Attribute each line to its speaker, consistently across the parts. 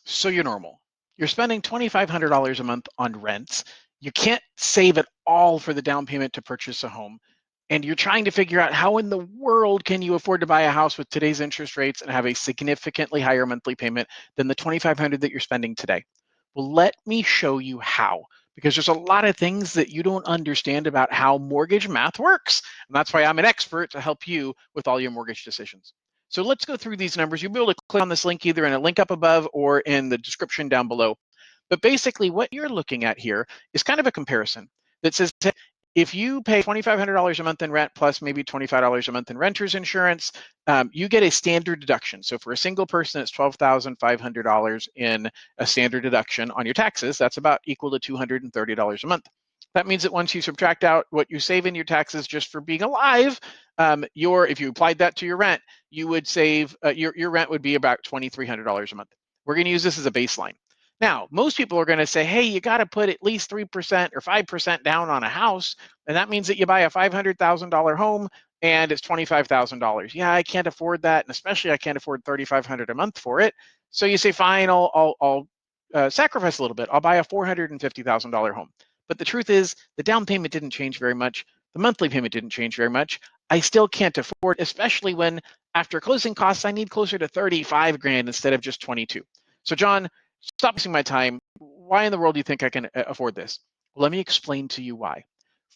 Speaker 1: So you're normal. You're spending $2,500 a month on rent. You can't save it all for the down payment to purchase a home. And you're trying to figure out how in the world can you afford to buy a house with today's interest rates and have a significantly higher monthly payment than the $2,500 that you're spending today. Well, let me show you how, because there's a lot of things that you don't understand about how mortgage math works. And that's why I'm an expert to help you with all your mortgage decisions. So let's go through these numbers. You'll be able to click on this link either in a link up above or in the description down below. But basically what you're looking at here is kind of a comparison that says, if you pay $2,500 a month in rent plus maybe $25 a month in renter's insurance, you get a standard deduction. So for a single person, it's $12,500 in a standard deduction on your taxes. That's about equal to $230 a month. That means that once you subtract out what you save in your taxes just for being alive, if you applied that to your rent, you would save, your rent would be about $2,300 a month. We're going to use this as a baseline. Now, most people are going to say, hey, you got to put at least 3% or 5% down on a house. And that means that you buy a $500,000 home and it's $25,000. Yeah, I can't afford that. And especially I can't afford $3,500 a month for it. So you say, fine, I'll sacrifice a little bit. I'll buy a $450,000 home. But the truth is the down payment didn't change very much. The monthly payment didn't change very much. I still can't afford, especially when after closing costs, I need closer to 35 grand instead of just 22. So John, stop wasting my time. Why in the world do you think I can afford this? Well, let me explain to you why.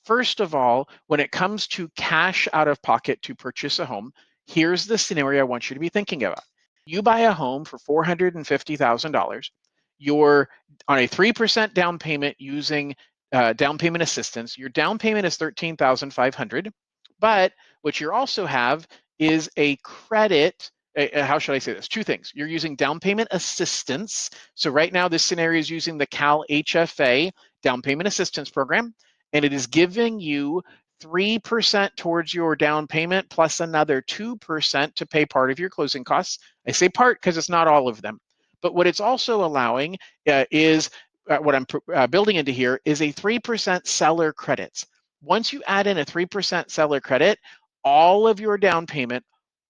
Speaker 1: First of all, when it comes to cash out of pocket to purchase a home, here's the scenario I want you to be thinking about. You buy a home for $450,000. You're on a 3% down payment using down payment assistance. Your down payment is $13,500, but what you also have is a credit. How should I say this? Two things. You're using down payment assistance. So right now, this scenario is using the Cal HFA down payment assistance program, and it is giving you 3% towards your down payment plus another 2% to pay part of your closing costs. I say part because it's not all of them. But what it's also allowing is what I'm building into here is a 3% seller credit. Once you add in a 3% seller credit, all of your down payment,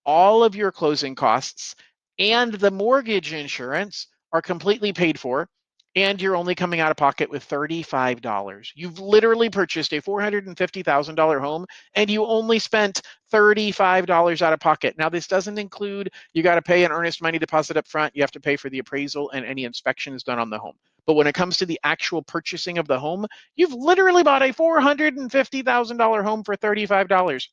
Speaker 1: all of your closing costs, and the mortgage insurance are completely paid for, and you're only coming out of pocket with $35. You've literally purchased a $450,000 home, and you only spent $35 out of pocket. Now, this doesn't include you got to pay an earnest money deposit up front. You have to pay for the appraisal and any inspections done on the home. But when it comes to the actual purchasing of the home, you've literally bought a $450,000 home for $35.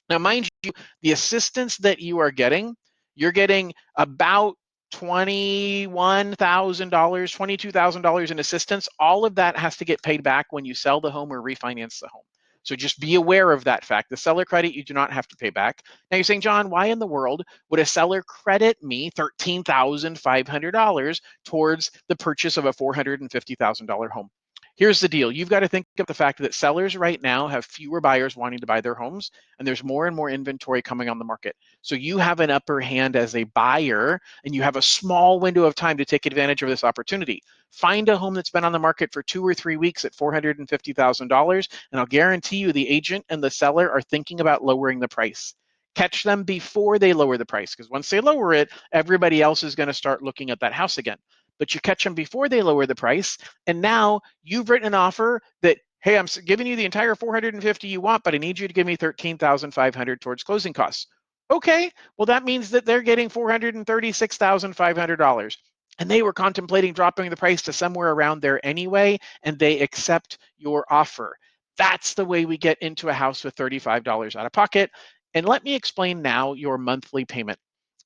Speaker 1: Now, mind you, the assistance that you are getting, you're getting about $21,000, $22,000 in assistance. All of that has to get paid back when you sell the home or refinance the home. So just be aware of that fact. The seller credit, you do not have to pay back. Now you're saying, John, why in the world would a seller credit me $13,500 towards the purchase of a $450,000 home? Here's the deal. You've got to think of the fact that sellers right now have fewer buyers wanting to buy their homes, and there's more and more inventory coming on the market. So you have an upper hand as a buyer, and you have a small window of time to take advantage of this opportunity. Find a home that's been on the market for 2 or 3 weeks at $450,000, and I'll guarantee you the agent and the seller are thinking about lowering the price. Catch them before they lower the price, because once they lower it, everybody else is going to start looking at that house again. But you catch them before they lower the price, and now you've written an offer that, hey, I'm giving you the entire $450,000 you want, but I need you to give me $13,500 towards closing costs. Okay, well, that means that they're getting $436,500. And they were contemplating dropping the price to somewhere around there anyway, and they accept your offer. That's the way we get into a house with $35 out of pocket. And let me explain now your monthly payment.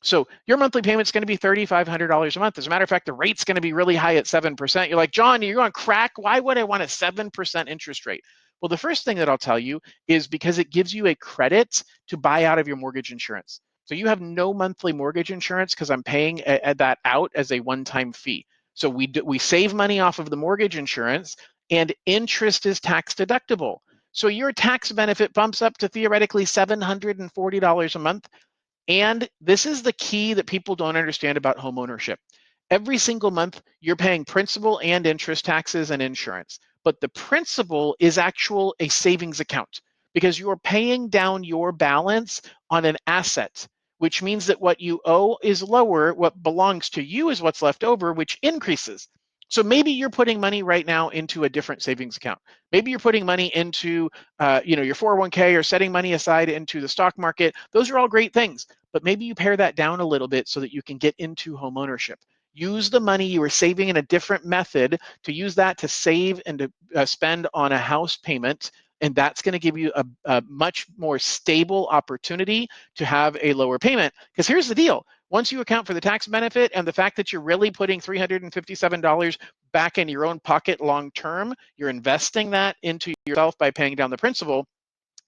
Speaker 1: So your monthly payment is going to be $3,500 a month. As a matter of fact, the rate's going to be really high at 7%. You're like, John, you're on crack. Why would I want a 7% interest rate? Well, the first thing that I'll tell you is because it gives you a credit to buy out of your mortgage insurance. So you have no monthly mortgage insurance because I'm paying that out as a one-time fee. So we save money off of the mortgage insurance, and interest is tax deductible. So your tax benefit bumps up to theoretically $740 a month. And this is the key that people don't understand about home ownership. Every single month, you're paying principal and interest taxes and insurance. But the principal is a savings account because you're paying down your balance on an asset. which means that what you owe is lower, what belongs to you is what's left over, which increases. So maybe you're putting money right now into a different savings account. Maybe you're putting money into your 401k, or setting money aside into the stock market. Those are all great things, but maybe you pare that down a little bit so that you can get into home ownership. Use the money you were saving in a different method to use that to save and to spend on a house payment, and that's going to give you a much more stable opportunity to have a lower payment. Because here's the deal. Once you account for the tax benefit and the fact that you're really putting $357 back in your own pocket long term, you're investing that into yourself by paying down the principal,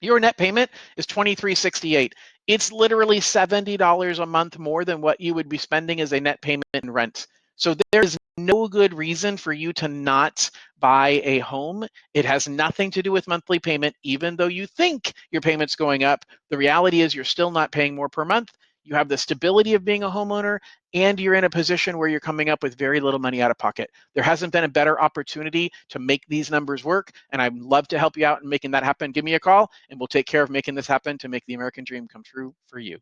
Speaker 1: your net payment is $23.68. It's literally $70 a month more than what you would be spending as a net payment in rent. So there is no good reason for you to not buy a home. It has nothing to do with monthly payment. Even though you think your payment's going up, the reality is you're still not paying more per month. You have the stability of being a homeowner, and you're in a position where you're coming up with very little money out of pocket. There hasn't been a better opportunity to make these numbers work, and I'd love to help you out in making that happen. Give me a call, and we'll take care of making this happen to make the American dream come true for you.